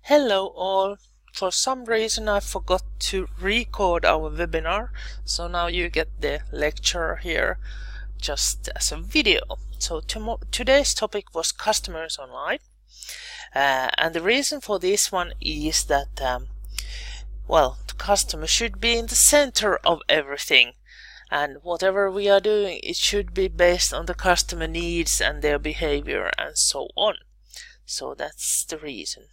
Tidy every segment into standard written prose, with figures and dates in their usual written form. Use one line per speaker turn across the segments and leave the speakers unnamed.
Hello all. For some reason I forgot to record our webinar, so now you get the lecture here just as a video. So today's topic was customers online, and the reason for this one is that the customer should be in the center of everything, and whatever we are doing, it should be based on the customer needs and their behavior and so on. So that's the reason.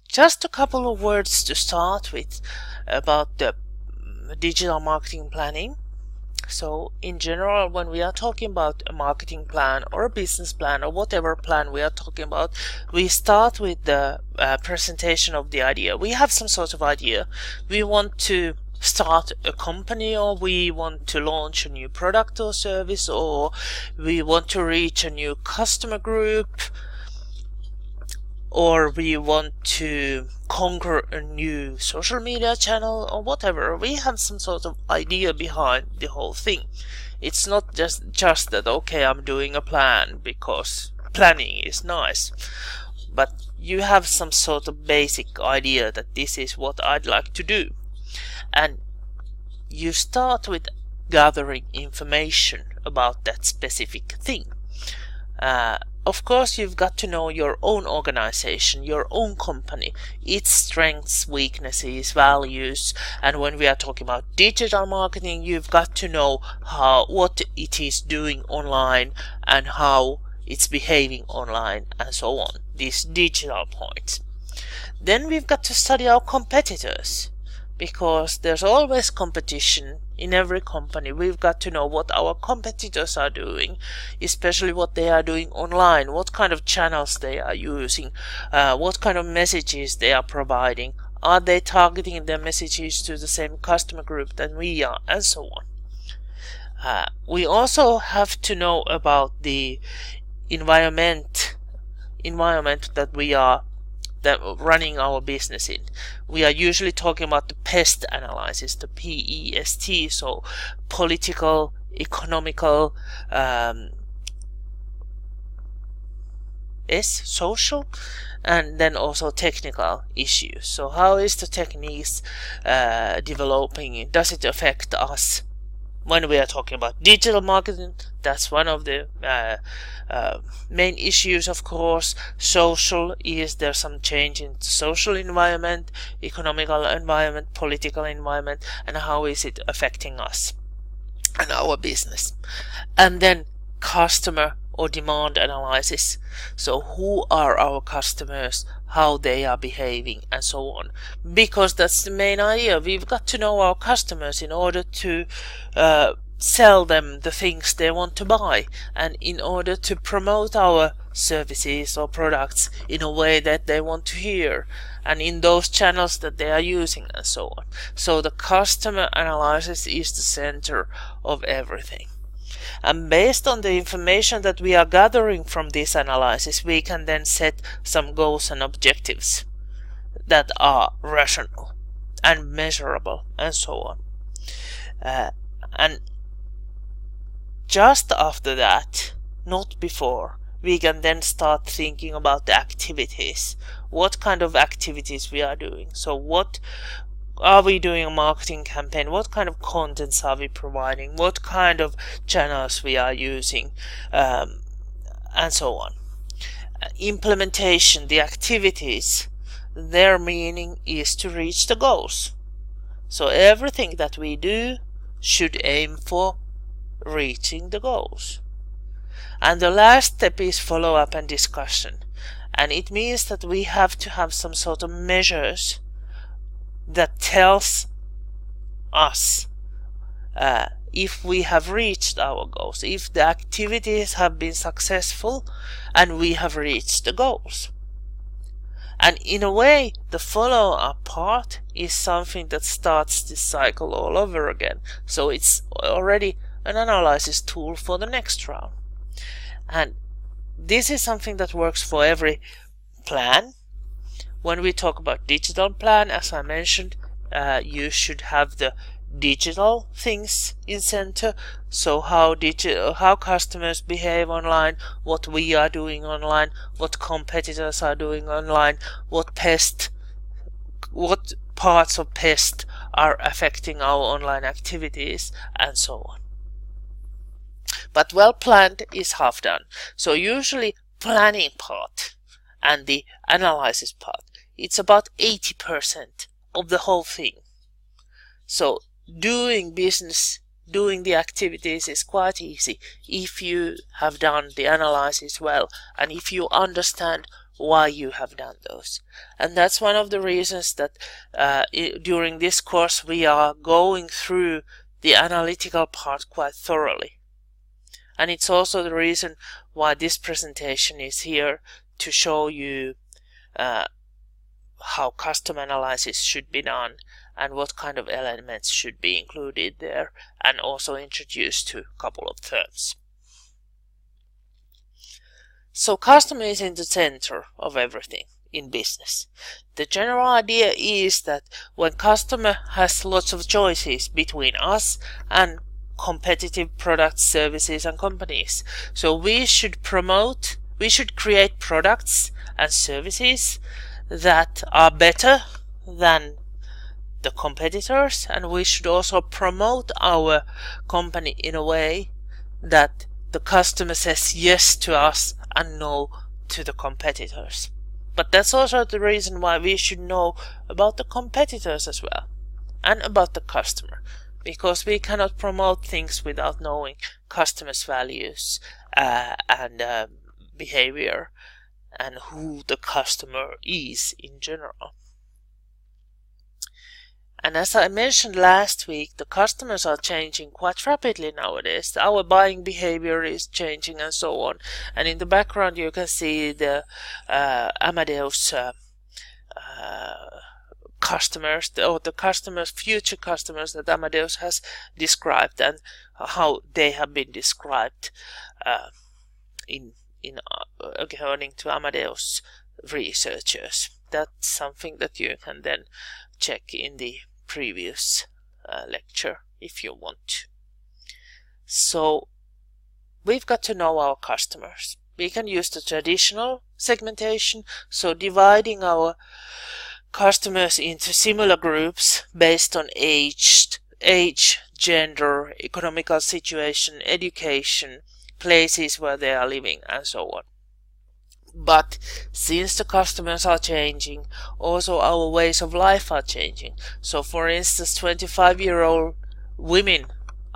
Just a couple of words to start with about the digital marketing planning. So in general, when we are talking about a marketing plan or a business plan or whatever plan we are talking about, we start with the presentation of the idea. We have some sort of idea. We want to start a company, or we want to launch a new product or service, or we want to reach a new customer group, or we want to conquer a new social media channel, or whatever. We have some sort of idea behind the whole thing. It's not just that, okay, I'm doing a plan because planning is nice, but you have some sort of basic idea that this is what I'd like to do. And you start with gathering information about that specific thing. Of course, you've got to know your own organization, your own company, its strengths, weaknesses, values, and when we are talking about digital marketing, you've got to know what it is doing online and how it's behaving online and so on, these digital points. Then we've got to study our competitors, because there's always competition in every company. We've got to know what our competitors are doing, especially what they are doing online, what kind of channels they are using, what kind of messages they are providing, are they targeting their messages to the same customer group than we are, and so on. We also have to know about the environment that we are running our business in. We are usually talking about the PEST analysis, the PEST, so political, economical, social, and then also technical issues. So how is the techniques developing? Does it affect us? When we are talking about digital marketing, that's one of the main issues, of course. Social, is there some change in the social environment, economical environment, political environment, and how is it affecting us and our business? And then customer or demand analysis. So who are our customers, how they are behaving, and so on. Because that's the main idea. We've got to know our customers in order to sell them the things they want to buy, and in order to promote our services or products in a way that they want to hear, and in those channels that they are using, and so on. So the customer analysis is the center of everything. And based on the information that we are gathering from this analysis, we can then set some goals and objectives that are rational and measurable, and so on. And just after that, not before, we can then start thinking about the activities. What kind of activities we are doing. So what are we doing a marketing campaign? What kind of contents are we providing? What kind of channels we are using? And so on. Implementation, the activities, their meaning is to reach the goals. So everything that we do should aim for reaching the goals. And the last step is follow-up and discussion. And it means that we have to have some sort of measures that tells us if we have reached our goals, if the activities have been successful and we have reached the goals. And in a way, the follow-up part is something that starts this cycle all over again. So it's already an analysis tool for the next round. And this is something that works for every plan. When we talk about digital plan, as I mentioned, you should have the digital things in center, so how customers behave online, what we are doing online, what competitors are doing online, what parts of pest are affecting our online activities, and so on. But well planned is half done. So usually planning part and the analysis part, it's about 80% of the whole thing. So doing business, doing the activities is quite easy if you have done the analysis well and if you understand why you have done those. And that's one of the reasons that during this course we are going through the analytical part quite thoroughly. And it's also the reason why this presentation is here, to show you how custom analysis should be done and what kind of elements should be included there, and also introduce to a couple of terms. So customer is in the center of everything in business. The general idea is that when customer has lots of choices between us and competitive products, services and companies, so we should create products and services that are better than the competitors, and we should also promote our company in a way that the customer says yes to us and no to the competitors. But that's also the reason why we should know about the competitors as well and about the customer, because we cannot promote things without knowing customers' values and behavior and who the customer is in general. And as I mentioned last week, the customers are changing quite rapidly nowadays. Our buying behavior is changing and so on. And in the background you can see the Amadeus customers, or the customers, future customers that Amadeus has described, and how they have been described according to Amadeus researchers. That's something that you can then check in the previous lecture if you want to. So we've got to know our customers. We can use the traditional segmentation, so dividing our customers into similar groups based on age, gender, economical situation, education, places where they are living and so on. But since the customers are changing, also our ways of life are changing. So for instance, 25-year-old women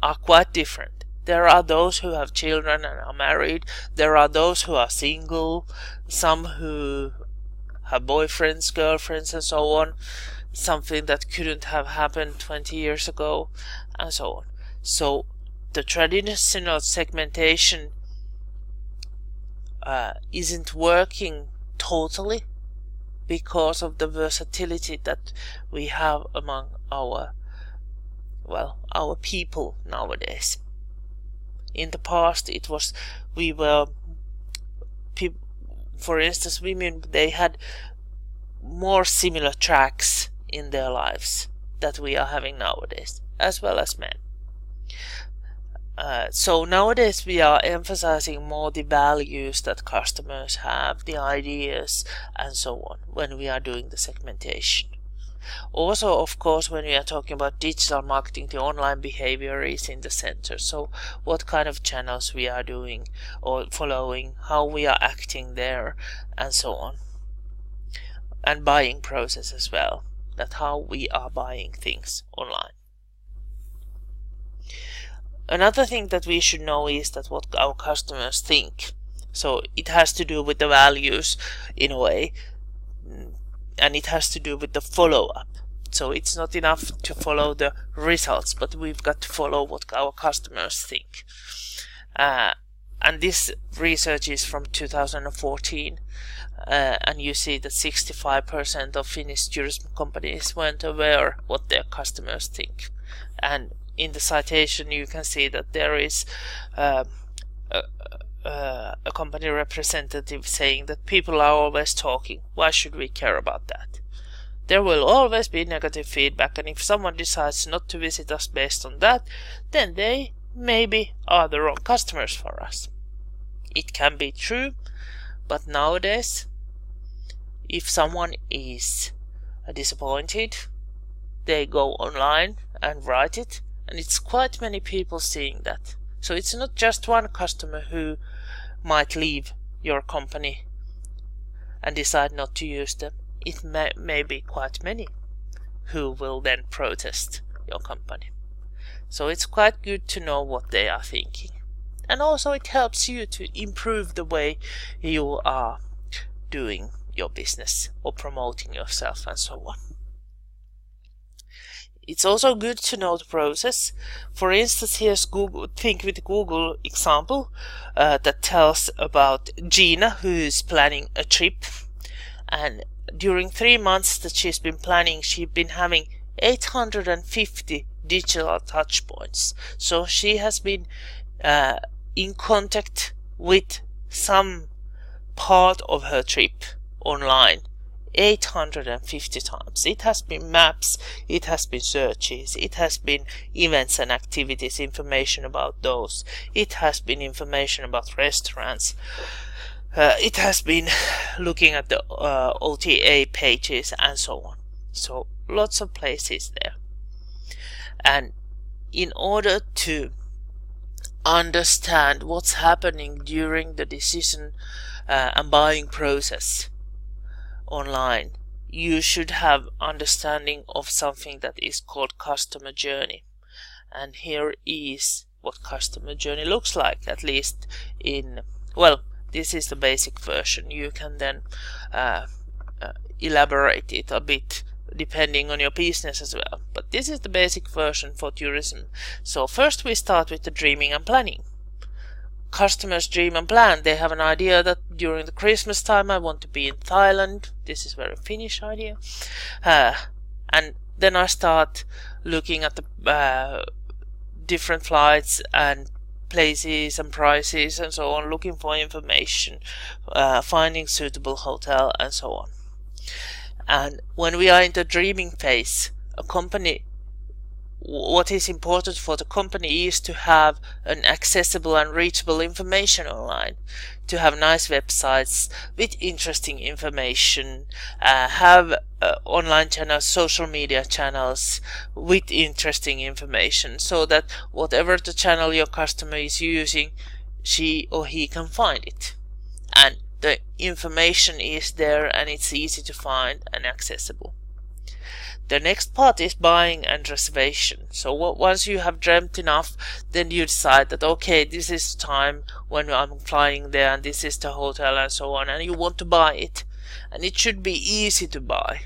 are quite different. There are those who have children and are married. There are those who are single, some who have boyfriends, girlfriends and so on. Something that couldn't have happened 20 years ago and so on. So the traditional segmentation isn't working totally because of the versatility that we have among our people nowadays. In the past it was, for instance, women, they had more similar tracks in their lives that we are having nowadays, as well as men. So nowadays we are emphasizing more the values that customers have, the ideas and so on when we are doing the segmentation. Also, of course, when we are talking about digital marketing, the online behavior is in the center. So what kind of channels we are doing or following, how we are acting there and so on. And buying process as well, that how we are buying things online. Another thing that we should know is that what our customers think. So it has to do with the values in a way, and it has to do with the follow-up. So it's not enough to follow the results, but we've got to follow what our customers think. And this research is from 2014, and you see that 65% of Finnish tourism companies weren't aware what their customers think. And in the citation you can see that there is a company representative saying that people are always talking. Why should we care about that? There will always be negative feedback, and if someone decides not to visit us based on that, then they maybe are the wrong customers for us. It can be true, but nowadays, if someone is disappointed, they go online and write it, and it's quite many people seeing that. So it's not just one customer who might leave your company and decide not to use them. It may be quite many who will then protest your company. So it's quite good to know what they are thinking. And also it helps you to improve the way you are doing your business or promoting yourself and so on. It's also good to know the process. For instance, here's Google. Think with Google example that tells about Gina, who is planning a trip, and during 3 months that she's been planning, she's been having 850 digital touch points. So she has been in contact with some part of her trip online 850 times. It has been maps, it has been searches, it has been events and activities, information about those, it has been information about restaurants, it has been looking at the OTA pages and so on. So lots of places there. And in order to understand what's happening during the decision and buying process online, you should have understanding of something that is called customer journey. And here is what customer journey looks like, at least in, well, this is the basic version. You can then elaborate it a bit depending on your business as well. But this is the basic version for tourism. So first we start with the dreaming and planning. Customers dream and plan. They have an idea that during the Christmas time I want to be in Thailand. This is a very Finnish idea. And then I start looking at the different flights and places and prices and so on, looking for information, finding suitable hotel and so on. And when we are in the dreaming phase, a company, what is important for the company is to have an accessible and reachable information online, to have nice websites with interesting information, have online channels, social media channels with interesting information, so that whatever the channel your customer is using, she or he can find it. And the information is there and it's easy to find and accessible. The next part is buying and reservation. So once you have dreamt enough, then you decide that okay, this is the time when I'm flying there and this is the hotel and so on, and you want to buy it. And it should be easy to buy.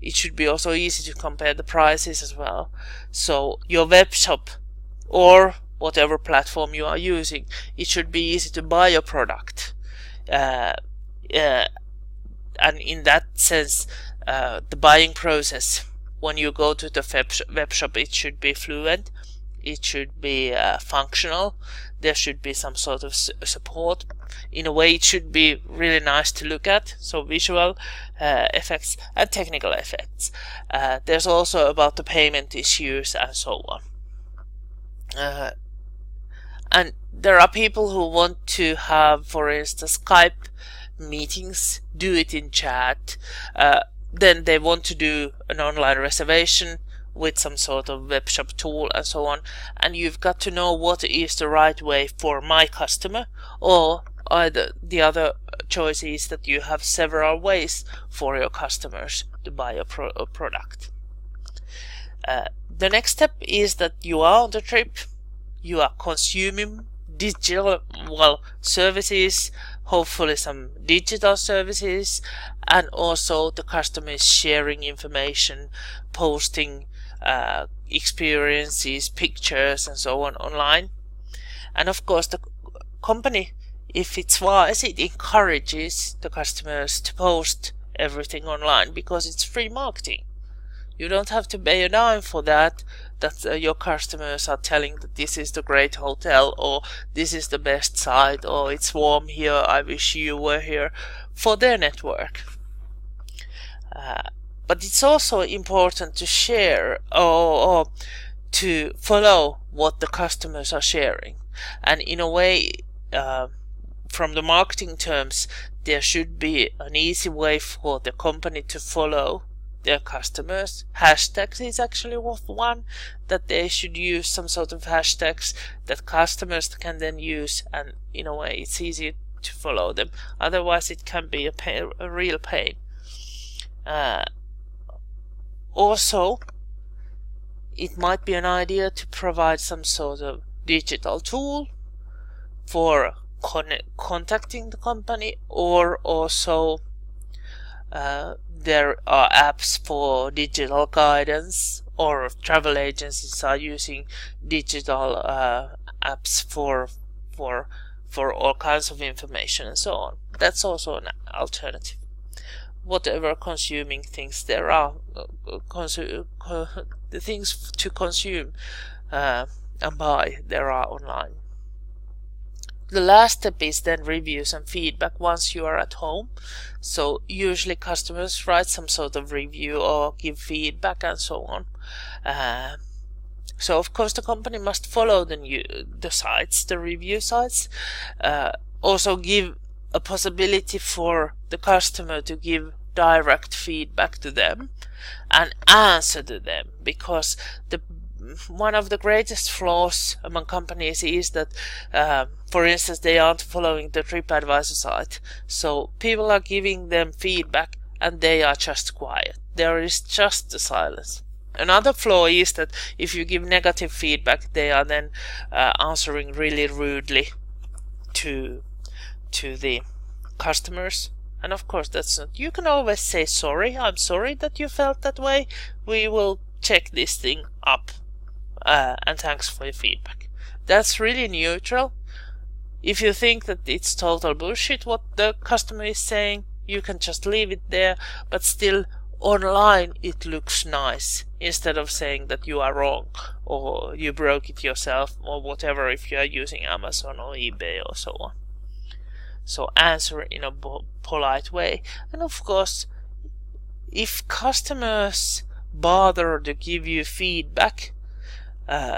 It should be also easy to compare the prices as well. So your web shop or whatever platform you are using, it should be easy to buy your product. And in that sense, the buying process, when you go to the web shop, it should be fluent, it should be functional, there should be some sort of support. In a way, it should be really nice to look at, so visual effects and technical effects. There's also about the payment issues and so on. And there are people who want to have, for instance, Skype meetings, do it in chat, then they want to do an online reservation with some sort of web shop tool and so on, and you've got to know what is the right way for my customer, or either the other choice is that you have several ways for your customers to buy a product. The next step is that you are on the trip, you are consuming digital services, hopefully some digital services, and also the customer is sharing information, posting experiences, pictures and so on online. And of course the company, if it's wise, it encourages the customers to post everything online because it's free marketing. You don't have to pay a dime for that your customers are telling that this is the great hotel, or this is the best site, or it's warm here, I wish you were here, for their network. But it's also important to share or to follow what the customers are sharing. And in a way, from the marketing terms, there should be an easy way for the company to follow their customers. Hashtags is actually one that they should use, some sort of hashtags that customers can then use, and in a way it's easy to follow them. Otherwise it can be a real pain. Also, it might be an idea to provide some sort of digital tool for contacting the company, or also there are apps for digital guidance, or travel agencies are using digital apps for all kinds of information and so on. That's also an alternative. Whatever consuming things there are, the things to consume and buy there are online. The last step is then reviews and feedback once you are at home. So usually customers write some sort of review or give feedback and so on. So of course the company must follow the sites, the review sites. Also give a possibility for the customer to give direct feedback to them and answer to them, because one of the greatest flaws among companies is that, for instance, they aren't following the TripAdvisor site. So people are giving them feedback and they are just quiet. There is just the silence. Another flaw is that if you give negative feedback, they are then answering really rudely to the customers. And of course that's not, you can always say sorry, I'm sorry that you felt that way, we will check this thing up, and thanks for your feedback. That's really neutral. If you think that it's total bullshit what the customer is saying, you can just leave it there, but still online it looks nice, instead of saying that you are wrong or you broke it yourself or whatever, if you are using Amazon or eBay or so on. So answer in a polite way. And of course, if customers bother to give you feedback,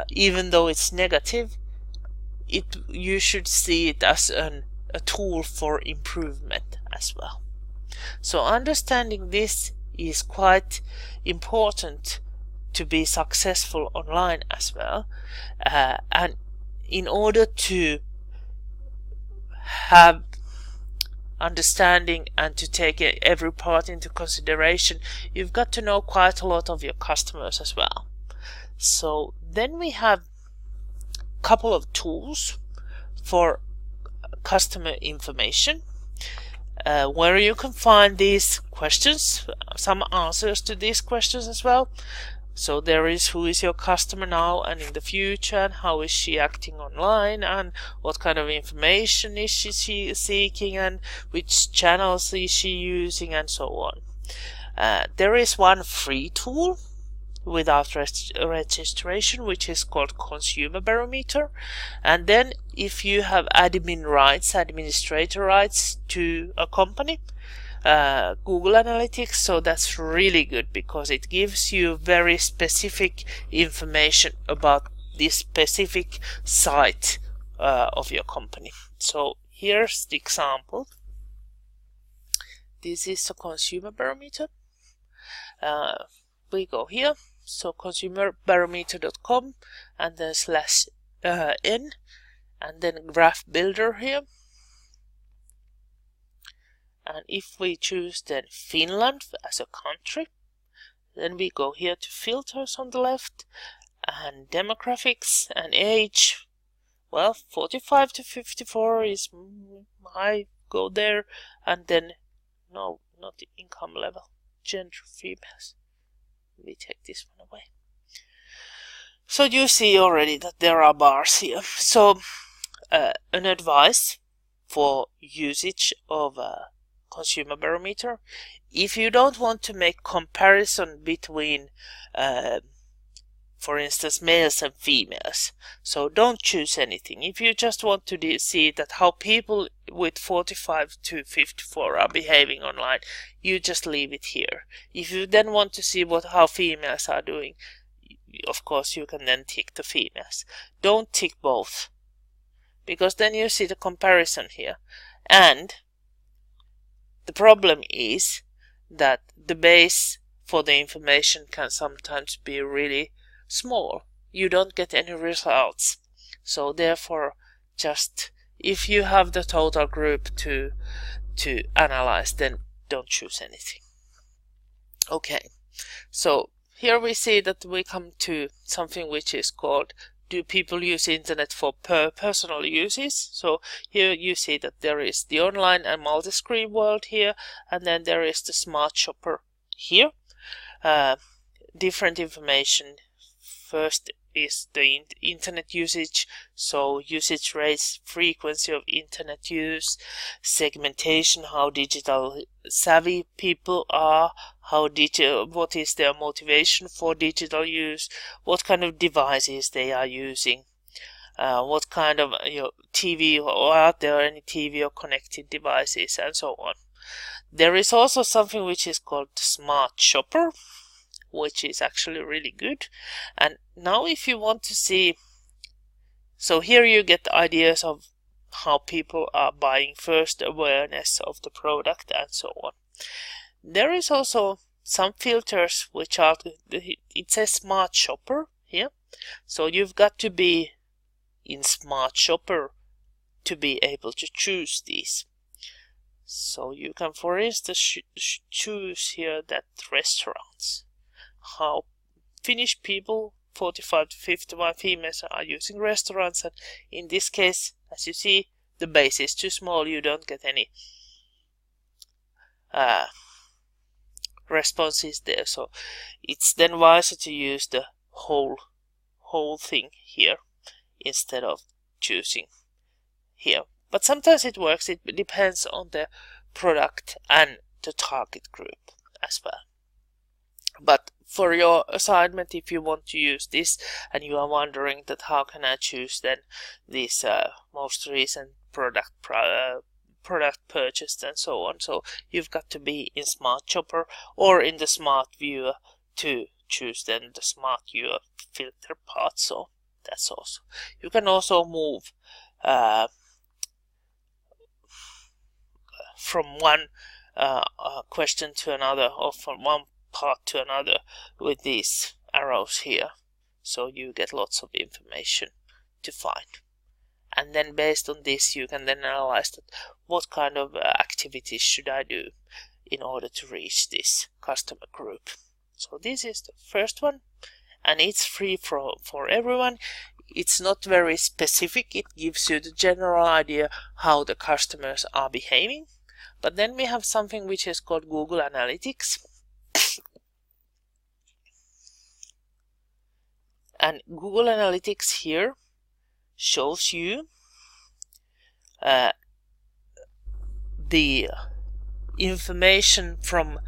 even though it's negative, you should see it as a tool for improvement as well. So understanding this is quite important to be successful online as well. And in order to have understanding and to take every part into consideration, you've got to know quite a lot of your customers as well. So then we have a couple of tools for customer information, where you can find these questions, some answers to these questions as well. So there is who is your customer now and in the future, and how is she acting online, and what kind of information is she seeking, and which channels is she using, and so on. There is one free tool without registration, which is called Consumer Barometer. And then if you have administrator rights to a company, Google Analytics, so that's really good because it gives you very specific information about this specific site of your company. So here's the example. This is a Consumer Barometer. We go here, so consumerbarometer.com and then /n and then graph builder here. And if we choose then Finland as a country, then we go here to filters on the left and demographics and age. Well, 45 to 54 is, I go there, and then no, not the income level, gender, females. We take this one away. So you see already that there are bars here. So an advice for usage of Consumer Barometer: if you don't want to make comparison between for instance, males and females. So don't choose anything. If you just want to see that how people with 45 to 54 are behaving online, you just leave it here. If you then want to see how females are doing, of course you can then tick the females. Don't tick both, because then you see the comparison here. And the problem is that the base for the information can sometimes be really small. You don't get any results. So therefore, just if you have the total group to analyze, then don't choose anything. Okay, so here we see that we come to something which is called, do people use internet for personal uses? So here you see that there is the online and multi-screen world here, and then there is the smart shopper here. Different information. First is the internet usage, so usage rates, frequency of internet use, segmentation, how digital savvy people are, what is their motivation for digital use, what kind of devices they are using, what kind of TV, or are there any TV or connected devices, and so on. There is also something which is called Smart Shopper, which is actually really good. And now if you want to see, so here you get ideas of how people are buying, first awareness of the product, and so on. There is also some filters which are, it says Smart Shopper here, so you've got to be in Smart Shopper to be able to choose these. So you can, for instance, choose here that restaurants, how Finnish people 45 to 51 females are using restaurants, and in this case, as you see, the base is too small, you don't get any responses there. So it's then wiser to use the whole thing here instead of choosing here. But sometimes it works. It depends on the product and the target group as well. But for your assignment, if you want to use this and you are wondering that how can I choose then this most recent product purchased and so on, so you've got to be in Smart Shopper or in the Smart Viewer to choose then the Smart Viewer filter part. So that's also, you can also move from one question to another, or from one part to another with these arrows here, so you get lots of information to find. And then based on this you can then analyze that what kind of activities should I do in order to reach this customer group. So this is the first one, and it's free for everyone. It's not very specific, it gives you the general idea how the customers are behaving. But then we have something which is called Google Analytics. And Google Analytics here shows you the information from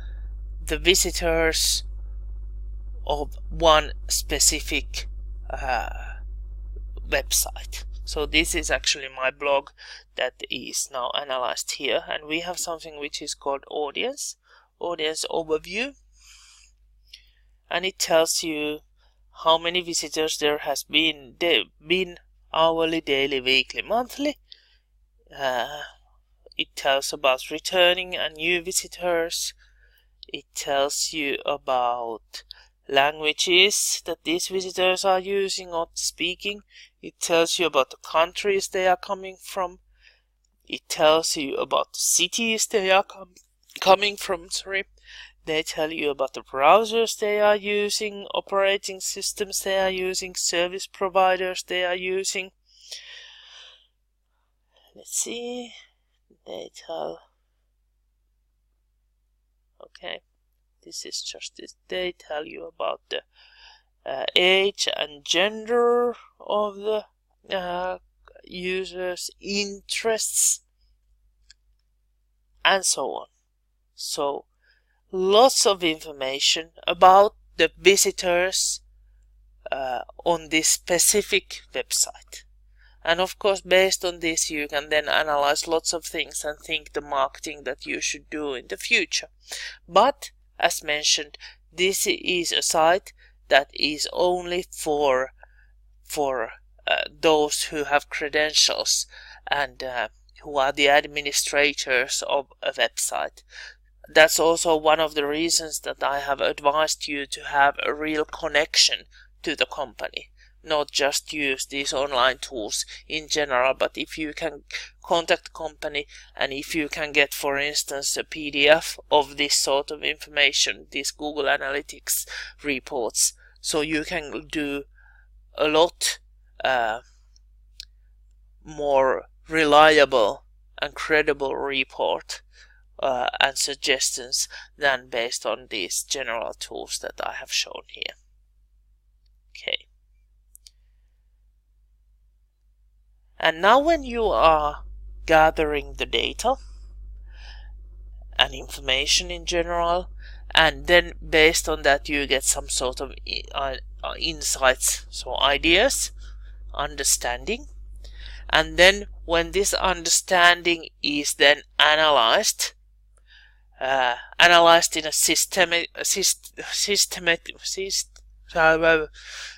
the visitors of one specific website. So this is actually my blog that is now analyzed here, and we have something which is called audience overview, and it tells you how many visitors there has been hourly, daily, weekly, monthly. It tells about returning and new visitors. It tells you about languages that these visitors are using or speaking. It tells you about the countries they are coming from. It tells you about the cities they are coming from. They tell you about the browsers they are using, operating systems they are using, service providers they are using. Let's see. They tell. Okay. This is just this. They tell you about the age and gender of the users, interests, and so on. So lots of information about the visitors on this specific website. And of course, based on this, you can then analyze lots of things and think the marketing that you should do in the future. But as mentioned, this is a site that is only for those who have credentials and who are the administrators of a website. That's also one of the reasons that I have advised you to have a real connection to the company. Not just use these online tools in general, but if you can contact the company and if you can get, for instance, a PDF of this sort of information, these Google Analytics reports, so you can do a lot more reliable and credible report and suggestions than based on these general tools that I have shown here. Okay. And now when you are gathering the data and information in general, and then based on that you get some sort of insights, so ideas, understanding, and then when this understanding is then analyzed in a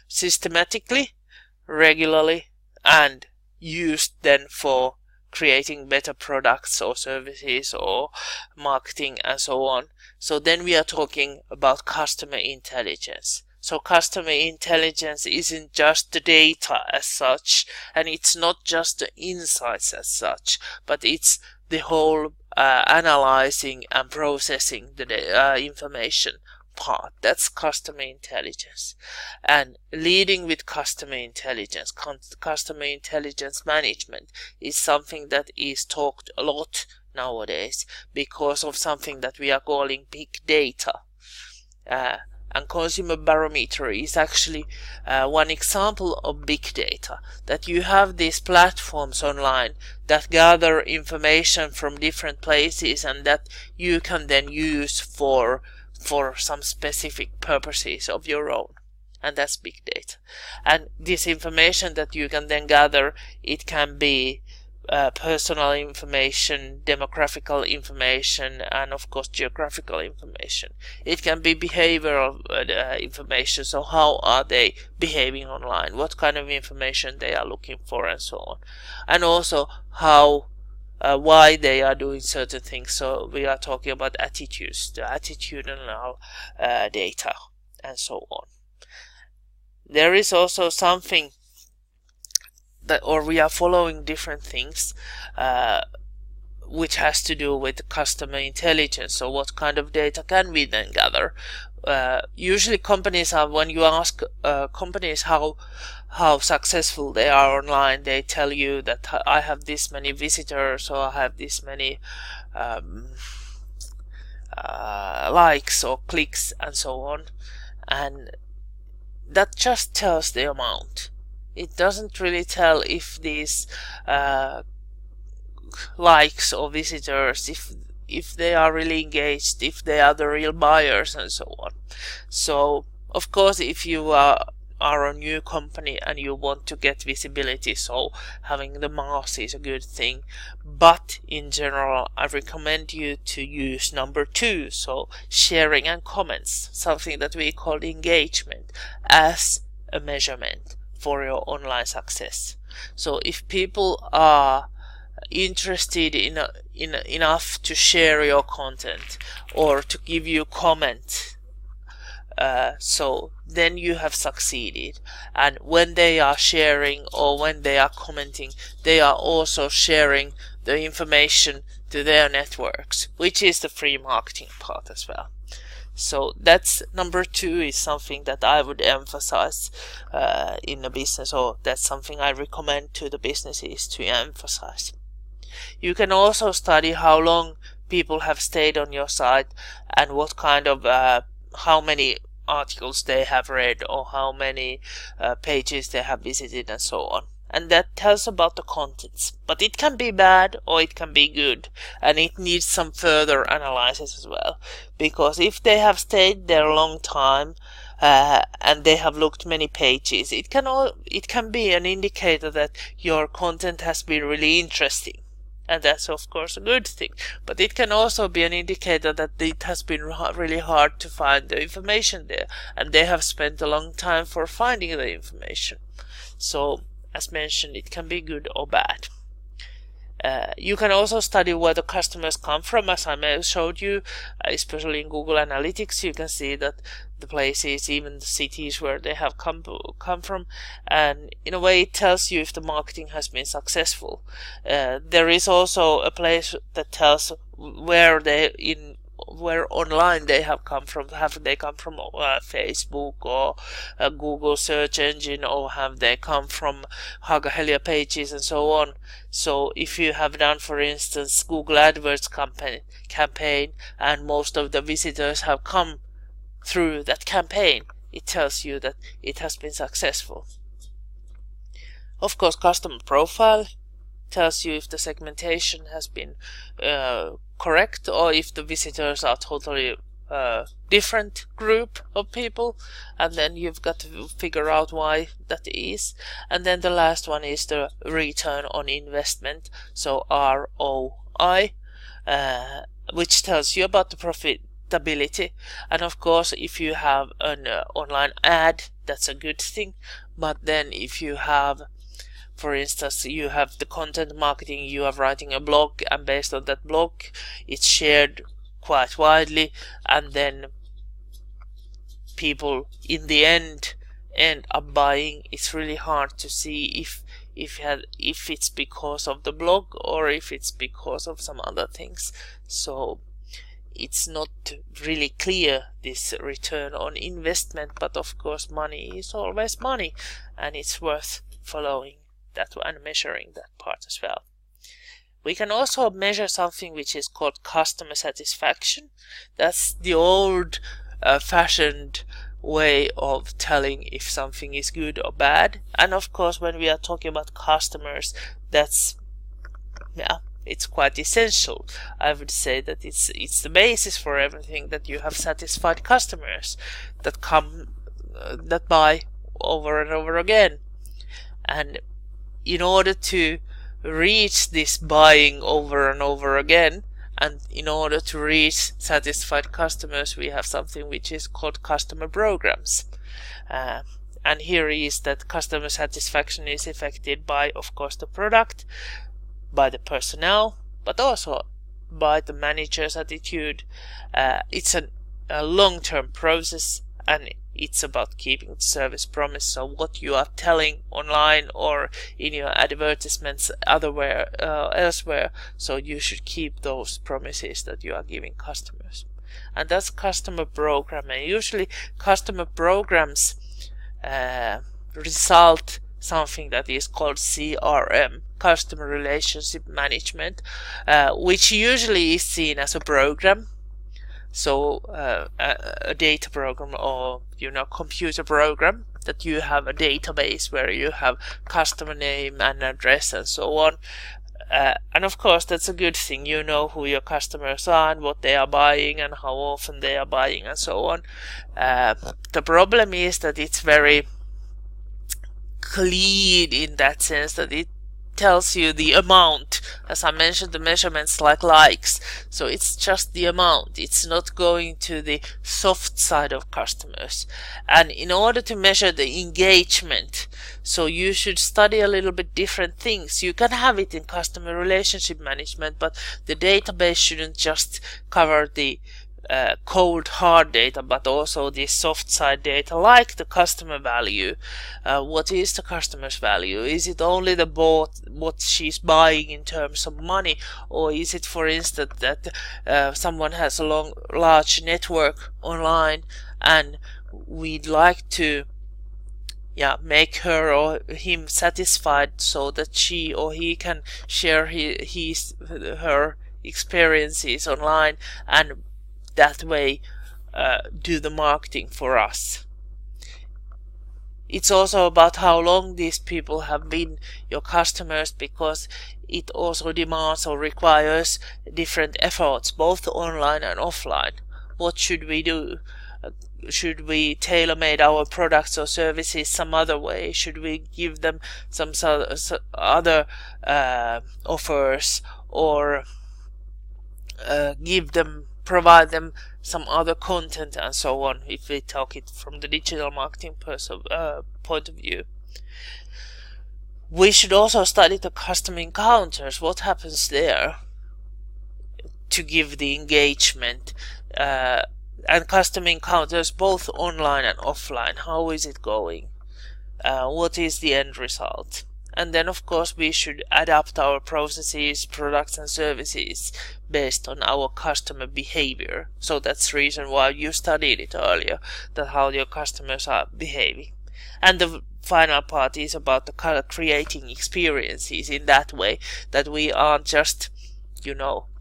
systematically, regularly, and used then for creating better products or services or marketing and so on. So then we are talking about customer intelligence. So customer intelligence isn't just the data as such, and it's not just the insights as such, but it's the whole analyzing and processing the information part. That's customer intelligence. And leading with customer intelligence, customer intelligence management is something that is talked a lot nowadays because of something that we are calling big data. And consumer barometer is actually one example of big data, that you have these platforms online that gather information from different places and that you can then use for some specific purposes of your own. And that's big data. And this information that you can then gather, it can be personal information, demographical information, and of course geographical information. It can be behavioral information, so how are they behaving online, what kind of information they are looking for, and so on. And also how why they are doing certain things. So we are talking about attitudes, the attitudinal data, and so on. There is also something that, or we are following different things which has to do with customer intelligence. So what kind of data can we then gather? Usually companies are, when you ask companies how successful they are online, they tell you that I have this many visitors, or I have this many likes or clicks and so on, and that just tells the amount. It doesn't really tell if these likes or visitors, if they are really engaged, if they are the real buyers, and so on. So of course, if you are a new company and you want to get visibility, so having the mass is a good thing, but in general I recommend you to use number 2, so sharing and comments, something that we call engagement, as a measurement for your online success. So if people are interested in enough to share your content or to give you comment, so then you have succeeded. And when they are sharing or when they are commenting, they are also sharing the information to their networks, which is the free marketing part as well. So that's number 2 is something that I would emphasize in a business, or that's something I recommend to the businesses to emphasize. You can also study how long people have stayed on your site and what kind of how many articles they have read or how many pages they have visited and so on. And that tells about the contents. But it can be bad or it can be good, and it needs some further analysis as well. Because if they have stayed there a long time, and they have looked many pages, it can be an indicator that your content has been really interesting. And that's of course a good thing. But it can also be an indicator that it has been really hard to find the information there, and they have spent a long time for finding the information. So, as mentioned, it can be good or bad. You can also study where the customers come from, as I showed you, especially in Google Analytics. You can see that the places, even the cities where they have come from, and in a way it tells you if the marketing has been successful. There is also a place that tells where online they have come from. Have they come from Facebook or Google search engine, or have they come from Haaga-Helia pages and so on. So if you have done, for instance, Google AdWords campaign and most of the visitors have come through that campaign, it tells you that it has been successful. Of course, customer profile tells you if the segmentation has been correct, or if the visitors are totally different group of people, and then you've got to figure out why that is. And then the last one is the return on investment, so ROI, which tells you about the profitability. And of course, if you have an online ad, that's a good thing. But then if you have, for instance, you have the content marketing, you are writing a blog, and based on that blog it's shared quite widely, and then people in the end up buying, it's really hard to see if it's because of the blog or if it's because of some other things. So it's not really clear, this return on investment, but of course money is always money, and it's worth following that and measuring that part as well. We can also measure something which is called customer satisfaction. That's the old fashioned way of telling if something is good or bad. And of course, when we are talking about customers, it's quite essential. I would say that it's the basis for everything, that you have satisfied customers that come that buy over and over again. And in order to reach this buying over and over again, and in order to reach satisfied customers, we have something which is called customer programs. And here is that customer satisfaction is affected by, of course, the product, by the personnel, but also by the manager's attitude. It's a long-term process, and it's about keeping the service promise. So what you are telling online or in your advertisements elsewhere, so you should keep those promises that you are giving customers. And that's customer program. And usually customer programs result something that is called CRM, customer relationship management, which usually is seen as a program. So a data program, or computer program, that you have a database where you have customer name and address and so on. And of course that's a good thing. You know who your customers are and what they are buying and how often they are buying and so on. The problem is that it's very clean in that sense that it tells you the amount. As I mentioned, the measurements like likes, so it's just the amount. It's not going to the soft side of customers. And in order to measure the engagement, so you should study a little bit different things. You can have it in customer relationship management, but the database shouldn't just cover the cold hard data, but also the soft side data, like the customer value. What is the customer's value? Is it only what she's buying in terms of money, or is it, for instance, that someone has a large network online and we'd like to make her or him satisfied so that she or he can share her experiences online, and that way do the marketing for us. It's also about how long these people have been your customers, because it also demands or requires different efforts, both online and offline. What should we do? Should we tailor-made our products or services some other way? Should we give them some other offers, or provide them some other content and so on, if we talk it from the digital marketing point of view. We should also study the customer encounters, what happens there to give the engagement, and customer encounters both online and offline. How is it going? What is the end result? And then of course we should adapt our processes, products and services based on our customer behavior. So that's the reason why you studied it earlier, that how your customers are behaving. And the final part is about the creating experiences in that way, that we aren't just,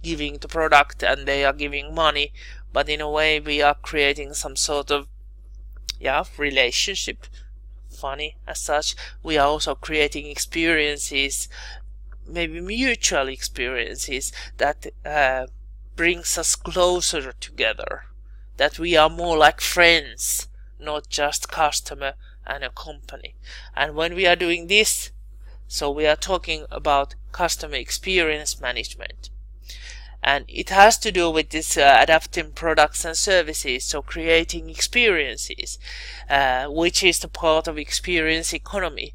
giving the product and they are giving money, but in a way we are creating some sort of relationship. Funny as such, we are also creating experiences, maybe mutual experiences, that brings us closer together, that we are more like friends, not just customer and a company. And when we are doing this, so we are talking about customer experience management. And it has to do with this adapting products and services, so creating experiences, which is the part of experience economy.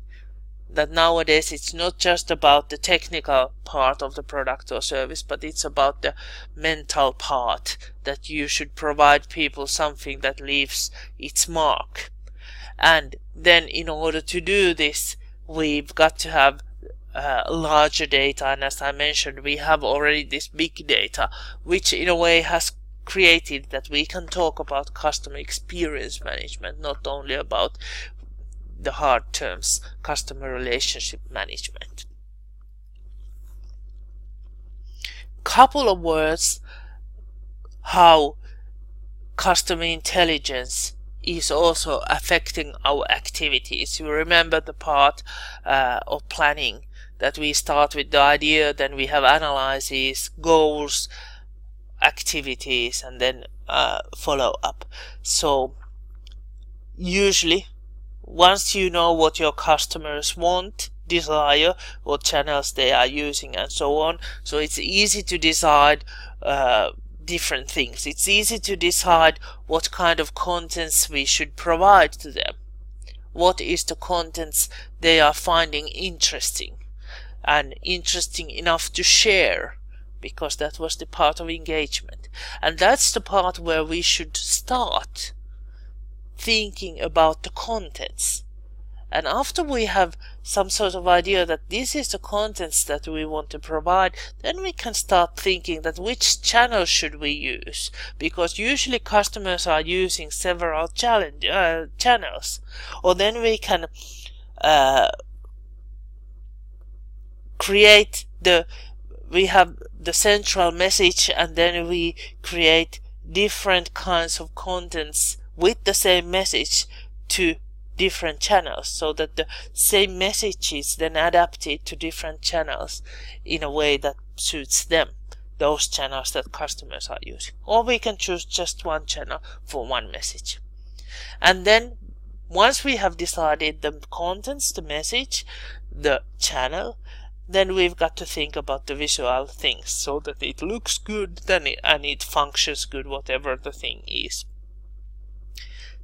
That nowadays it's not just about the technical part of the product or service, but it's about the mental part, that you should provide people something that leaves its mark. And then in order to do this, we've got to have larger data, and as I mentioned, we have already this big data, which in a way has created that we can talk about customer experience management, not only about the hard terms, customer relationship management. Couple of words how customer intelligence is also affecting our activities. You remember the part of planning, that we start with the idea, then we have analyses, goals, activities, and then follow up. So usually once you know what your customers want, desire, what channels they are using and so on, so it's easy to decide different things. It's easy to decide what kind of contents we should provide to them. What is the contents they are finding interesting and interesting enough to share, because that was the part of engagement. And that's the part where we should start thinking about the contents. And after we have some sort of idea that this is the contents that we want to provide, then we can start thinking that which channel should we use, because usually customers are using several channels. Or then we can we have the central message, and then we create different kinds of contents with the same message to different channels, so that the same message is then adapted to different channels in a way that suits them, those channels that customers are using. Or we can choose just one channel for one message. And then once we have decided the contents, the message, the channel, then we've got to think about the visual things, so that it looks good and it functions good, whatever the thing is.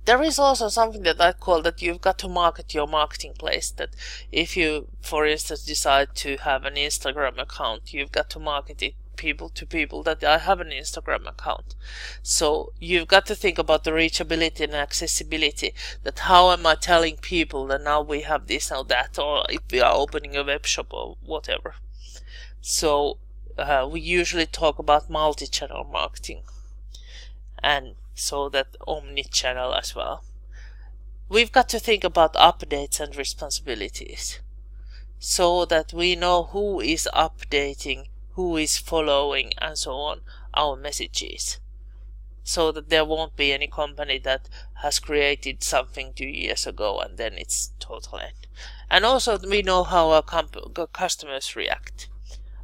There is also something that I call that you've got to market your marketing place. That if you, for instance, decide to have an Instagram account, you've got to market it to people that I have an Instagram account. So you've got to think about the reachability and accessibility, that how am I telling people that now we have this or that, or if we are opening a web shop or whatever. So we usually talk about multi-channel marketing, and so that omni-channel as well. We've got to think about updates and responsibilities, so that we know who is updating, who is following, and so on our messages, so that there won't be any company that has created something 2 years ago and then it's total end. And also we know how our customers react.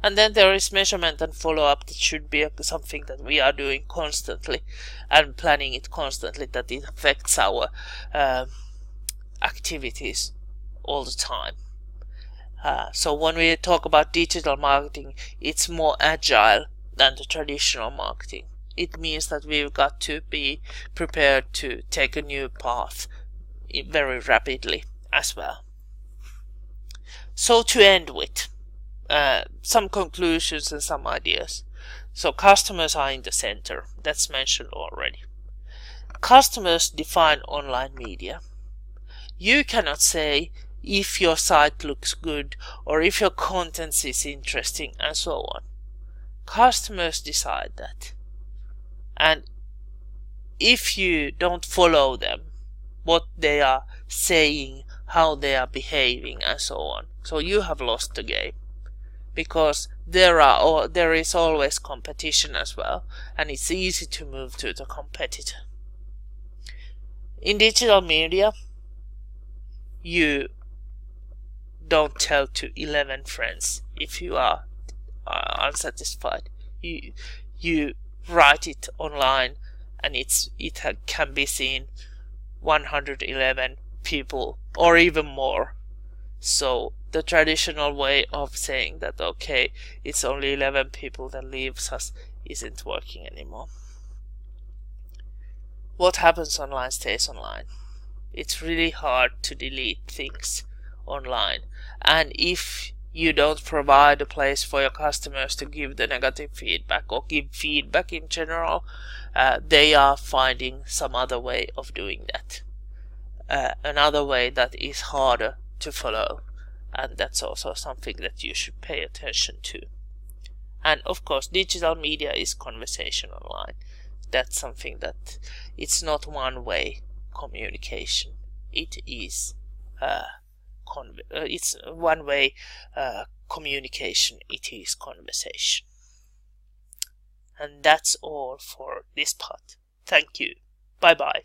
And then there is measurement and follow-up that should be something that we are doing constantly and planning it constantly, that it affects our activities all the time. So when we talk about digital marketing, it's more agile than the traditional marketing. It means that we've got to be prepared to take a new path very rapidly as well. So to end with some conclusions and some ideas. So customers are in the center. That's mentioned already. Customers define online media. You cannot say if your site looks good or if your content is interesting and so on. Customers decide that. And if you don't follow them, what they are saying, how they are behaving and so on, so you have lost the game. Because there is always competition as well, and it's easy to move to the competitor. In digital media, you don't tell to 11 friends if you are unsatisfied. You write it online, and it can be seen 111 people or even more. So the traditional way of saying that okay, it's only 11 people that leaves us isn't working anymore. What happens online stays online. It's really hard to delete things online, and if you don't provide a place for your customers to give the negative feedback or give feedback in general, they are finding some other way of doing that. Another way that is harder to follow, and that's also something that you should pay attention to. And of course, digital media is conversation online. That's something that it's not one-way communication. It is it's one-way communication. It is conversation. And that's all for this part. Thank you. Bye bye.